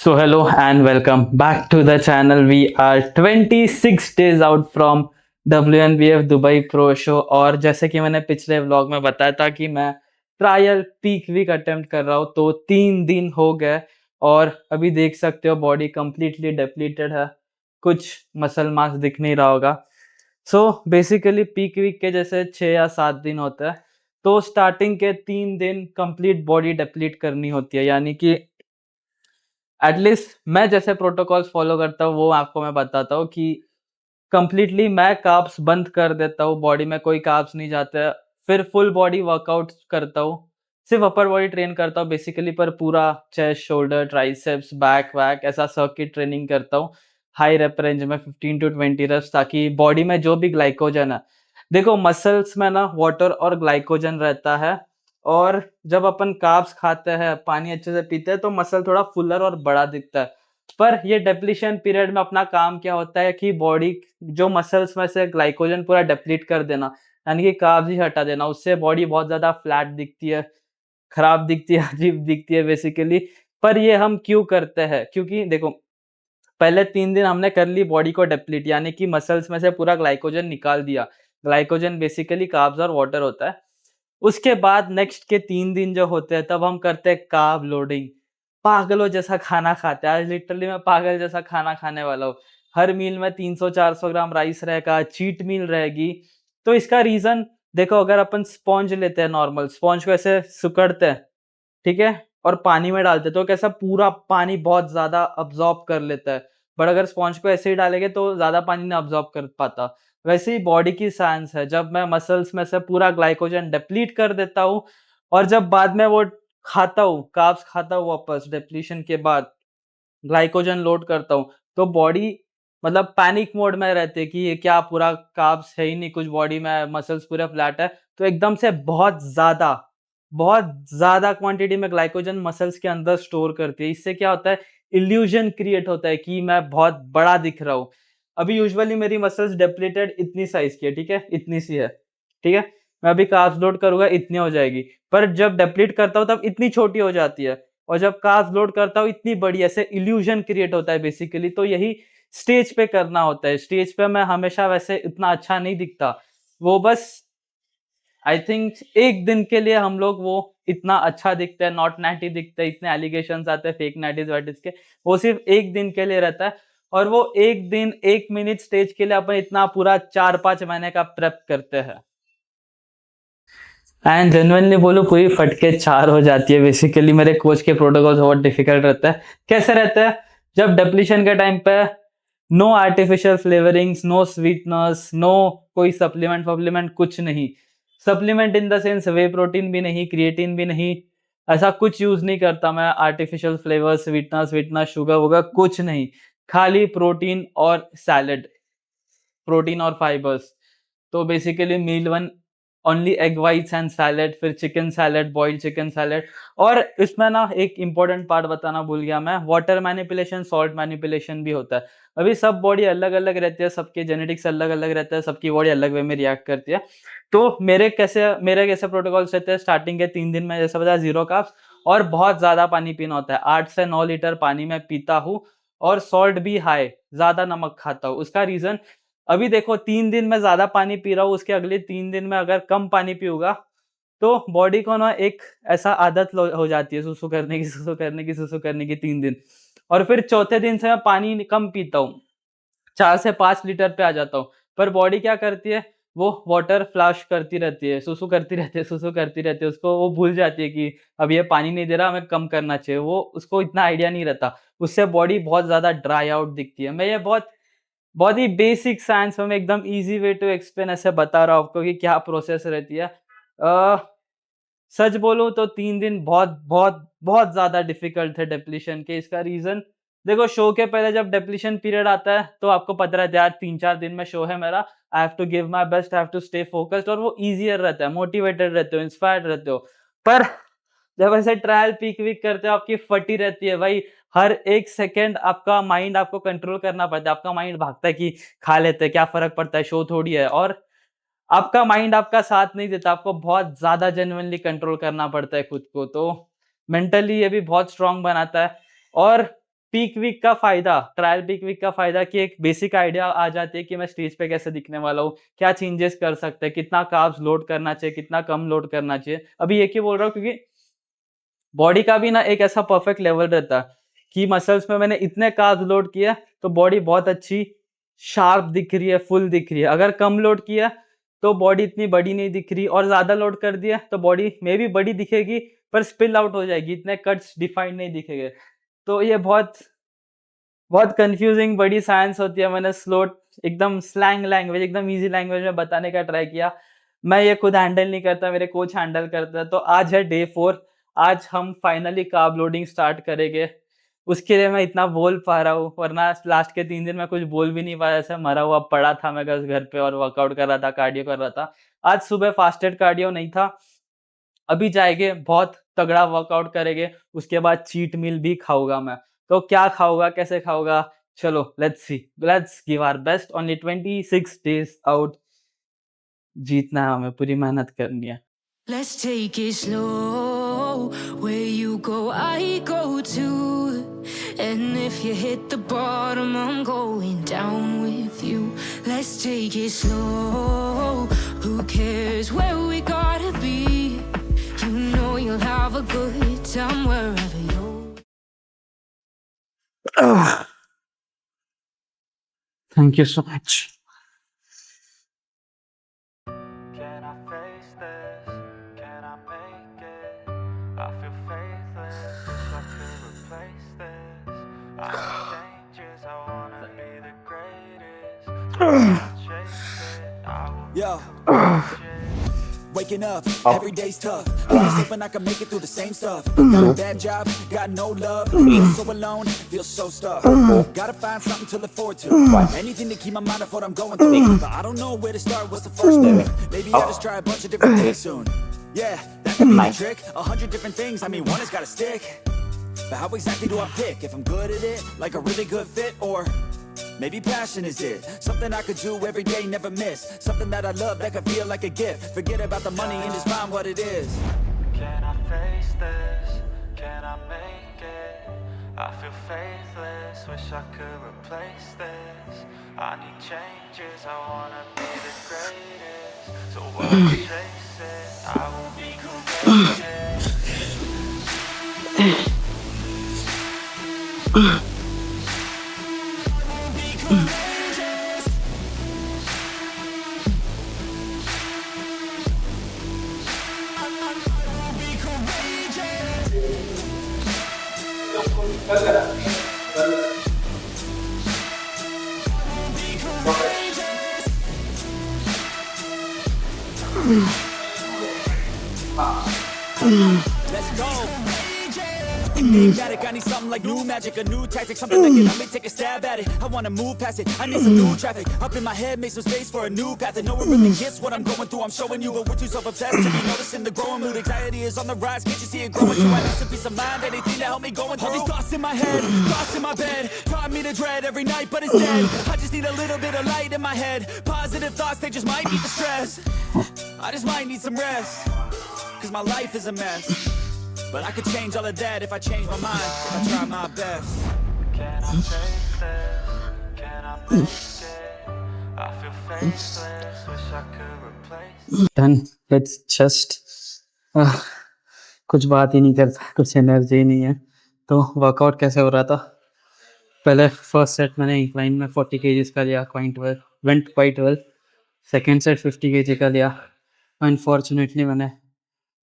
So hello and welcome back to the channel. We are 26 days out from WNBF Dubai pro show और जैसे कि मैंने पिछले vlog में बताया था कि मैं ट्रायल पीक वीक अटेम्प्ट कर रहा हूँ, तो 3 दिन हो गए और अभी देख सकते हो बॉडी कंप्लीटली डिप्लीटेड है, कुछ मसल मास दिख नहीं रहा होगा। सो बेसिकली पीक वीक के जैसे 6 या 7 दिन होता है, तो स्टार्टिंग के 3 दिन कंप्लीट बॉडी डिप्लीट करनी होती है, यानी कि एटलीस्ट मैं जैसे प्रोटोकॉल्स फॉलो करता हूँ वो आपको मैं बताता हूँ कि कंप्लीटली मैं कार्ब्स बंद कर देता हूँ, बॉडी में कोई कार्ब्स नहीं जाता है। फिर फुल बॉडी वर्कआउट करता हूँ, सिर्फ अपर बॉडी ट्रेन करता हूँ बेसिकली, पर पूरा चेस्ट, शोल्डर, ट्राइसेप्स, बैक वैक ऐसा सर्किट ट्रेनिंग करता हूँ हाई रेप रेंज में 15 to 20 रेप्स, ताकि बॉडी में जो भी ग्लाइकोजन है, देखो मसल्स में ना वाटर और ग्लाइकोजन रहता है, और जब अपन कार्ब्स खाते हैं, पानी अच्छे से पीते हैं, तो मसल थोड़ा फुलर और बड़ा दिखता है। पर ये डिप्लीशन पीरियड में अपना काम क्या होता है कि बॉडी जो मसल्स में से ग्लाइकोजन पूरा डिप्लीट कर देना, यानी कि कार्ब्स ही हटा देना, उससे बॉडी बहुत ज्यादा फ्लैट दिखती है, खराब दिखती है, अजीब दिखती है बेसिकली। पर ये हम क्यों करते हैं? क्योंकि देखो, पहले 3 दिन हमने कर ली बॉडी को डिप्लीट, यानी कि मसल्स में से पूरा ग्लाइकोजन निकाल दिया। ग्लाइकोजन बेसिकली कार्ब्स और वाटर होता है। उसके बाद नेक्स्ट के 3 दिन जो होते हैं, तब हम करते हैं कार्ब लोडिंग। पागलों जैसा खाना खाते हैं, आज लिटरली मैं पागल जैसा खाना खाने वाला हूँ। हर मील में 300-400 ग्राम राइस रहेगा, चीट मील रहेगी। तो इसका रीजन देखो, अगर अपन स्पॉन्ज लेते हैं, नॉर्मल स्पॉन्ज को ऐसे सुकड़ते हैं, ठीक है, और पानी में डालते हैं, तो कैसा पूरा पानी बहुत ज्यादा अब्सॉर्ब कर लेता है। बट अगर स्पॉन्ज को ऐसे ही डालेंगे तो ज्यादा पानी नहीं अब्सॉर्ब कर पाता। वैसे ही बॉडी की साइंस है, जब मैं मसल्स में से पूरा ग्लाइकोजन डिप्लीट कर देता हूँ और जब बाद में वो खाता हूँ, कार्ब्स खाता हूँ, वापस डिप्लीशन के बाद ग्लाइकोजन लोड करता हूँ, तो बॉडी मतलब पैनिक मोड में रहती है कि ये क्या, पूरा कार्ब्स है ही नहीं कुछ बॉडी में, मसल्स पूरे फ्लैट है। तो एकदम से बहुत ज्यादा क्वांटिटी में ग्लाइकोजन मसल्स के अंदर स्टोर करती है। इससे क्या होता है, इल्यूजन क्रिएट होता है कि मैं बहुत बड़ा दिख रहा हूँ। अभी यूजुअली मेरी मसल्स डिप्लीटेड इतनी साइज की है, ठीक है, इतनी सी है, ठीक है। मैं अभी कार्ब्स लोड करूंगा, इतनी हो जाएगी। पर जब डिप्लीट करता हूँ तब इतनी छोटी हो जाती है, और जब कार्ब्स लोड करता हूँ इतनी बड़ी, ऐसे इल्यूजन क्रिएट होता है बेसिकली। तो यही स्टेज पे करना होता है। स्टेज पे मैं हमेशा वैसे इतना अच्छा नहीं दिखता, वो बस आई थिंक एक दिन के लिए हम लोग वो इतना अच्छा दिखते हैं, नॉट नाइटी दिखते हैं, इतने एलिगेशन आते हैं फेक नाइटीज वाइटीज के, वो सिर्फ एक दिन के लिए रहता है। और वो एक दिन 1 मिनट स्टेज के लिए अपन इतना पूरा 4-5 महीने का प्रेप करते हैं। एंड जेन्युइनली बोलूं, पूरी फटके चार हो जाती है बेसिकली। मेरे कोच के प्रोटोकॉल बहुत डिफिकल्ट रहता है। कैसे रहता है? जब डिप्लीशन के टाइम पे no artificial flavourings, no sweeteners, no कोई सप्लीमेंट वप्लीमेंट, कुछ नहीं। Supplement in the sense whey protein भी नहीं, क्रिएटिन भी नहीं, ऐसा कुछ यूज नहीं करता मैं। आर्टिफिशियल फ्लेवर, स्वीटनर, शुगर वगैरह कुछ नहीं। खाली प्रोटीन और सैलेड, प्रोटीन और फाइबर्स। तो basically meal one only egg whites and salad, फिर chicken salad, boiled chicken salad. और इसमें ना एक इंपॉर्टेंट पार्ट बताना भूल गया मैं, वाटर मैनिपुलेशन, सॉल्ट मैनिपुलेशन भी होता है। अभी सब बॉडी अलग अलग रहती है, सबके जेनेटिक्स अलग अलग रहते हैं, सबकी बॉडी अलग वे में रिएक्ट करती है। तो मेरे कैसे प्रोटोकॉल्स रहते हैं, स्टार्टिंग के 3 दिन में जैसा बताया, जीरो कार्ब्स और बहुत ज्यादा पानी पीना होता है। 8 से 9 लीटर पानी में पीता हूँ, और सॉल्ट भी हाई, ज्यादा नमक खाता हूँ। उसका रीजन, अभी देखो 3 दिन में ज्यादा पानी पी रहा हूँ, उसके अगले 3 दिन में अगर कम पानी पीऊंगा, तो बॉडी को ना एक ऐसा आदत हो जाती है सुसु करने की, सुसु करने की, सुसु करने की 3 दिन। और फिर चौथे दिन से मैं पानी कम पीता हूँ, 4 से 5 लीटर पे आ जाता हूँ। पर बॉडी क्या करती है, वो वाटर फ्लश करती रहती है, सुसु करती रहती है, सुसु करती रहती है। उसको वो भूल जाती है कि अब ये पानी नहीं दे रहा, हमें कम करना चाहिए। वो उसको इतना आइडिया नहीं रहता। उससे बॉडी बहुत ज्यादा ड्राई आउट दिखती है। मैं ये बहुत बहुत ही बेसिक साइंस में, मैं एकदम इजी वे टू एक्सप्लेन ऐसे बता रहा हूँ आपको कि क्या प्रोसेस रहती है। सच बोलूं तो 3 दिन बहुत बहुत बहुत ज्यादा डिफिकल्ट थे डिप्लीशन के। इसका रीजन देखो, शो के पहले जब डिप्लीशन पीरियड आता है, तो आपको पता रहता है यार 3-4 दिन में शो है मेरा, I have to give my best, I have to stay focused, और वो इजियर रहता है, मोटिवेटेड रहते हो, इंस्पायर्ड रहते हो। पर जब ऐसे ट्रायल पीक वीक करते हो, आपकी फटी रहती है भाई। हर एक सेकेंड आपका माइंड आपको कंट्रोल करना पड़ता है। आपका माइंड भागता है कि खा लेते हैं, क्या फर्क पड़ता है, शो थोड़ी है। और आपका माइंड आपका साथ नहीं देता, आपको बहुत ज्यादा जेन्युइनली कंट्रोल करना पड़ता है खुद को। तो मेंटली ये भी बहुत स्ट्रांग बनाता है। और पीक वीक का फ़ायदा, ट्रायल पीक वीक का फ़ायदा कि एक बेसिक आइडिया आ जाती है कि मैं स्टेज पे कैसे दिखने वाला हूँ, क्या चेंजेस कर सकते हैं, कितना कार्ब्स लोड करना चाहिए, कितना कम लोड करना चाहिए। अभी ये क्यों बोल रहा हूँ क्योंकि बॉडी का भी ना एक ऐसा परफेक्ट लेवल रहता है कि मसल्स में मैंने इतने कार्ब्स लोड किया तो बॉडी बहुत अच्छी शार्प दिख रही है, फुल दिख रही है। अगर कम लोड किया तो बॉडी इतनी बड़ी नहीं दिख रही और ज़्यादा लोड कर दिया तो बॉडी मे बी बड़ी दिखेगी पर स्पिल आउट हो जाएगी, इतने कट्स डिफाइंड नहीं दिखेंगे। तो ये बहुत बहुत कंफ्यूजिंग बड़ी साइंस होती है। मैंने स्लो एकदम स्लैंग लैंग्वेज एकदम ईज़ी लैंग्वेज में बताने का ट्राई किया। मैं ये खुद हैंडल नहीं करता, मेरे कोच हैंडल करता है। तो आज है डे 4, आज हम फाइनली कार्ब लोडिंग स्टार्ट करेंगे। उसके लिए मैं इतना बोल पा रहा हूँ, वरना लास्ट के 3 दिन मैं कुछ बोल भी नहीं पाया, ऐसे मरा हुआ पड़ा था मैं बस घर पे और वर्कआउट कर रहा था, कार्डियो कर रहा था। आज सुबह फास्टेड कार्डियो नहीं था। अभी जाएँगे, बहुत तगड़ा वर्कआउट करेंगे, उसके बाद चीट मील भी खाऊँगा मैं। तो क्या खाऊँगा, कैसे खाऊँगा? चलो let's see, let's give our best. Only 26 days out, जीतना है हमें, पूरी मेहनत करनी है। Let's take it slow. Where you go, I go too. And if you hit the bottom, I'm going down with you. Let's take it slow. Who cares where we gotta be? You know you'll have a good time wherever you're. Thank you so much. Can I face this? Can I make it? I feel faithless, wish I could replace this. I need changes, I wanna be the greatest. So I'll chase it, I will be courageous. Waking up, every day's tough. Always hoping I can make it through the same stuff. Got a bad job, got no love. Feel so alone, feel so stuck. Gotta find something to look forward to. Anything to keep my mind off what I'm going through. But I don't know where to start, what's the first step? Maybe I'll just try a bunch of different things soon. Yeah, that could be the trick. 100 different things, I mean one has gotta stick. But how exactly do I pick? If I'm good at it, like a really good fit, or maybe passion is it? Something I could do every day, never miss. Something that I love, that could feel like a gift. Forget about the money and just find what it is. Can I face this? Can I make it? I feel faithless, wish I could replace this. I need changes, I wanna be the greatest. So I'll chase it, I will be courageous. Let's go. Enigmatic, I need something like new magic, a new tactic, something that can let me take a stab at it. I wanna move past it, I need some new traffic. Up in my head, make some space for a new path. And no one really gets what I'm going through, I'm showing you. But we're too self-obsessed to be noticing the growing mood. Anxiety is on the rise, can't you see it growing? So I need some peace of mind, anything to help me going through. All these thoughts in my head, thoughts in my bed, taught me to dread every night, but instead I just need a little bit of light in my head. Positive thoughts, they just might beat the stress. I just might need some rest, cause my life is a mess. But I could change all of that if I change my mind, if I try my best. Can I face this? Can I make it? I feel faithless, wish I could replace. Done. It's just कुछ बात ही नहीं करता, कुछ energy नहीं है। तो workout कैसे हो रहा था? पहले फर्स्ट सेट मैंने इंक्लाइन में 40 केजीज़ का लिया, went quite well. Second set 50 KG का लिया। अनफॉर्चुनेटली मैंने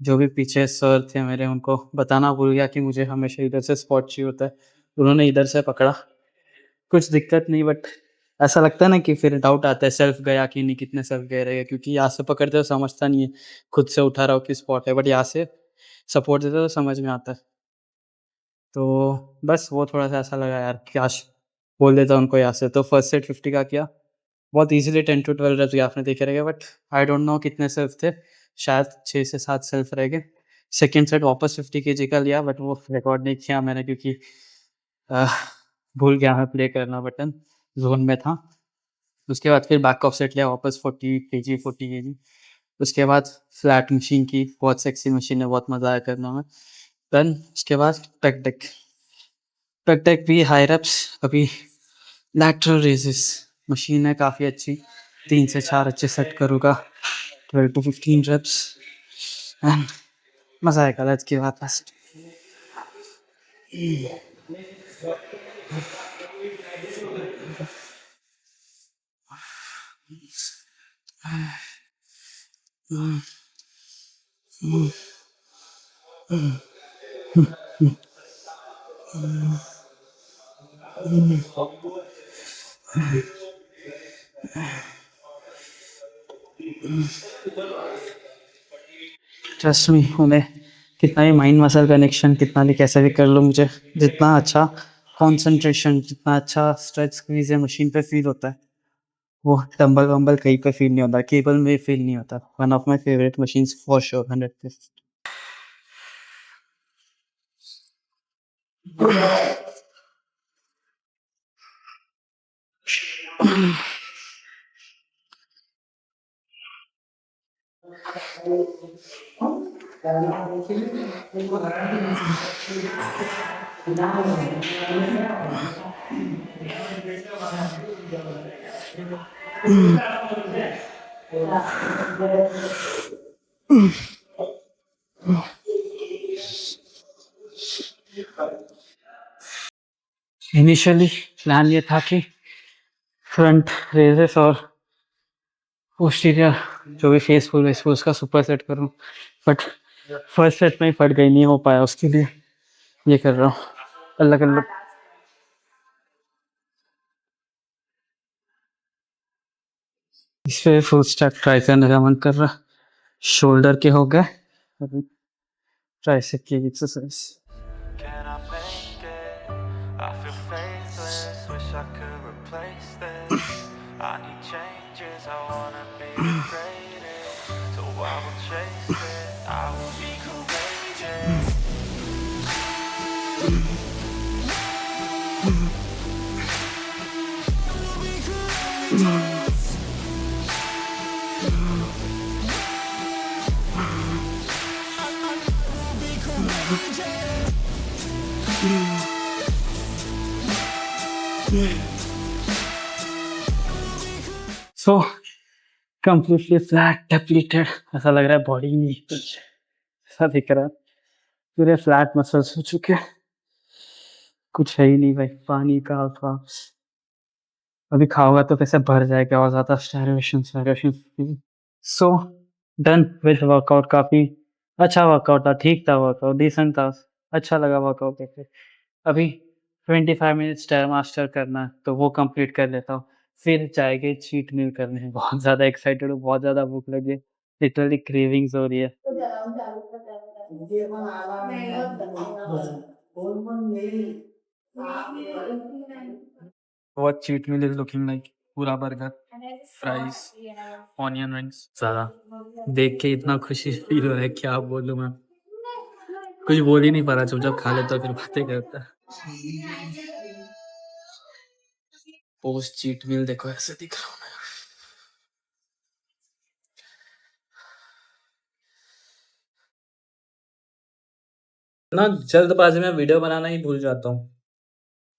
जो भी पीछे सर थे मेरे, उनको बताना भूल गया कि मुझे हमेशा इधर से स्पॉट चाहिए होता है। उन्होंने इधर से पकड़ा, कुछ दिक्कत नहीं, बट ऐसा लगता है ना कि फिर डाउट आता है सेल्फ गया कि नहीं, कितने सेल्फ गए रहेगा, क्योंकि यहाँ से पकड़ते हो समझता नहीं है, खुद से उठा रहा हो कि स्पॉट है, बट यहाँ से सपोर्ट देते हो तो समझ में आता है। तो बस वो थोड़ा-सा ऐसा लगा यार, काश बोल देता उनको यहाँ से। तो फर्स्ट सेट 50 का किया, बहुत ईज़िली 10 टू 12 रेप्स आपने देखे रहेंगे, बट आई डोंट नो कितने सेल्फ थे, शायद 6 से 7 सेल्फ रह गए। सेकंड सेट वापस 50 केजी का लिया, बट वो रिकॉर्ड नहीं किया मैंने क्योंकि भूल गया मैं प्ले करना बटन, ज़ोन में था। उसके बाद फिर बैक ऑफ सेट लिया वापस 40 केजी। उसके बाद फ्लैट मशीन की, बहुत सेक्सी मशीन है, बहुत मज़ा आया करने में। देन उसके बाद पेग डेक पेकटेक भी हाई रेप्स, अभी लैटरल रेजेस मशीन है काफ़ी अच्छी, 3 से 4 अच्छे सेट करूँगा, 12 to 15 रेप्स एंड मज़ा आएगा। Let's give our best. Trust me, उन्हें कितना भी माइंड मसल कनेक्शन कितना भी कैसे भी कर लो, मुझे जितना अच्छा कंसंट्रेशन, जितना अच्छा स्ट्रेच स्क्वीज है मशीन पे फील होता है, वो डंबल वंबल कहीं पे फील नहीं होता, केबल में फील नहीं होता। One of my favourite machines for sure, 100%। Initially plan ये था कि फ्रंट रेजेस और पोस्टीरियर जो भी फेसफुल वेसफुल उसका सुपर सेट करूं, बट फर्स्ट सेट में ही फट गई, नहीं हो पाया, उसके लिए ये कर रहा हूँ अलग अलग। इस पे फुल स्टैक ट्राई करने का मन कर रहा। शोल्डर के हो गए, अभी ट्राइसेप की exercise. Can I make it? I feel faithless, wish I could replace this. I need changes, I wanna be the greatest. So I will chase it, I will be courageous. So completely flat depleted, ऐसा लग रहा है body में कुछ ऐसा दिख रहा है, पूरे फ्लैट मसल्स हो चुके हैं, कुछ है ही नहीं भाई, पानी का कार्ब्स। अभी खाओगा तो कैसे भर जाएगा और ज़्यादा starvation. So done with workout, काफ़ी अच्छा वर्कआउट था, ठीक था वर्कआउट, डिसेंट था, अच्छा लगा वर्कआउट करके। अभी 25 मिनट्स स्टेयरमास्टर करना है तो वो कंप्लीट कर लेता हूँ, फिर जाएंगे चीट मील करने। बहुत ज़्यादा एक्साइटेड हूँ, बहुत ज़्यादा भूख लगी है, लिटरली क्रेविंग्स हो रही है। What cheat meal is looking like? पूरा बर्गर, फ्राइज, ऑनियन रिंग्स। ज़्यादा देख के इतना खुशी फील हो रहा है, क्या बोलूँ मैं, कुछ बोल ही नहीं पा रहा, चुपचाप खा लेता फिर बातें करता। पोस्ट चीट मील देखो ऐसे दिख रहा हूँ मैं। ना जल्दबाजी में वीडियो बनाना ही भूल जाता हूँ।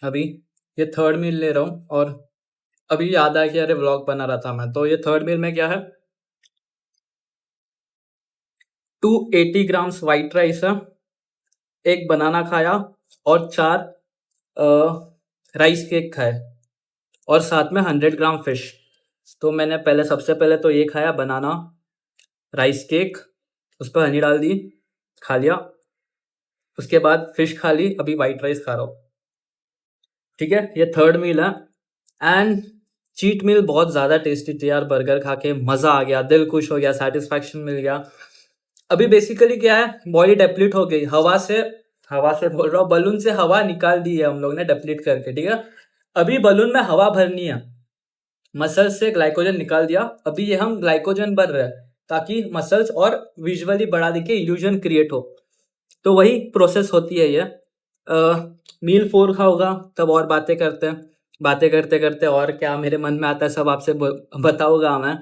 अभी ये थर्ड मील ले रहा हूँ और अभी याद आया कि अरे व्लॉग बना रहा था मैं, तो ये थर्ड मील में क्या है, 280 ग्राम्स वाइट राइस है, एक बनाना खाया और 4 राइस केक खाए और साथ में 100 ग्राम फिश। तो मैंने सबसे पहले तो ये खाया बनाना राइस केक, उस पर हनी डाल दी, खा लिया, उसके बाद फिश खा ली, अभी वाइट राइस खा रहा हूँ। ठीक है, ये थर्ड मील है एंड चीट मील बहुत ज़्यादा टेस्टी थी यार, बर्गर खा के मज़ा आ गया, दिल खुश हो गया, सेटिस्फैक्शन मिल गया। अभी बेसिकली क्या है, बॉडी डेप्लीट हो गई, हवा से बोल रहा हूँ, बलून से हवा निकाल दी है हम लोग ने डेप्लीट करके। ठीक है, अभी बलून में हवा भरनी है, मसल्स से ग्लाइकोजन निकाल दिया, अभी ये हम ग्लाइकोजन भर रहे हैं ताकि मसल्स और विजुअली बढ़ा दे के इल्यूजन क्रिएट हो। तो वही प्रोसेस होती है ये। मील 4 खाऊंगा तब और बातें करते हैं, बातें करते करते और क्या मेरे मन में आता है सब आपसे बताऊंगा मैं।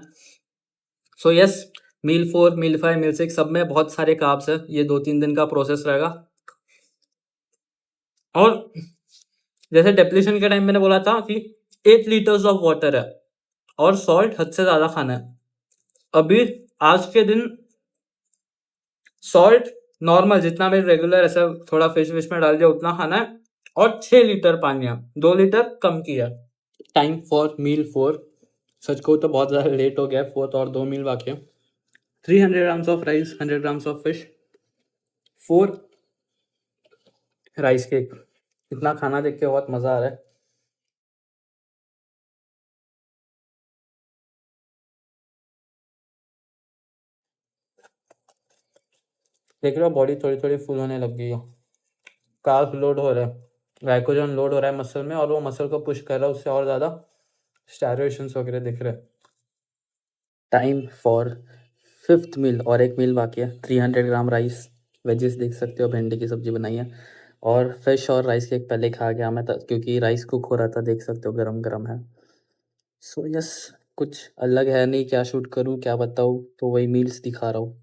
सो यस, मील 4, मील 5, मील 6 सब में बहुत सारे कार्ब्स है, ये 2-3 दिन का प्रोसेस रहेगा। और जैसे डेप्लीशन के टाइम मैंने बोला था कि 8 लीटर्स ऑफ वाटर है और सॉल्ट हद से ज़्यादा खाना है। अभी आज के दिन सॉल्ट नॉर्मल जितना भी रेगुलर ऐसा थोड़ा फिश में डाल दिया उतना खाना है और 6 लीटर पानी है, 2 लीटर कम किया। टाइम फॉर मील 4। सच कहूँ तो बहुत ज़्यादा लेट हो गया है, 4th और 2 मील बाकी है। 300 grams of rice, 100 grams of fish, 4 rice cake. इतना खाना देख के बहुत मज़ा आ रहा है। देख रहे हो बॉडी थोड़ी थोड़ी फुल होने लग गई है। कार्ब लोड हो रहा है, ग्लाइकोजन लोड हो रहा है मसल में और वो मसल को पुश कर रहा है, उससे और ज़्यादा स्टायरेशंस वगैरह दिख रहे हैं। टाइम फॉर 5th मील और 1 मील बाकी है। 300 ग्राम राइस, वेजेस देख सकते हो, भिंडी की सब्जी बनाई है और फिश और राइस केक पहले खा गया मैं क्योंकि राइस कुक हो रहा था, देख सकते हो गरम गरम है। सो यस, कुछ अलग है नहीं, क्या शूट करूँ क्या बताऊँ, तो वही मील्स दिखा रहा हूँ।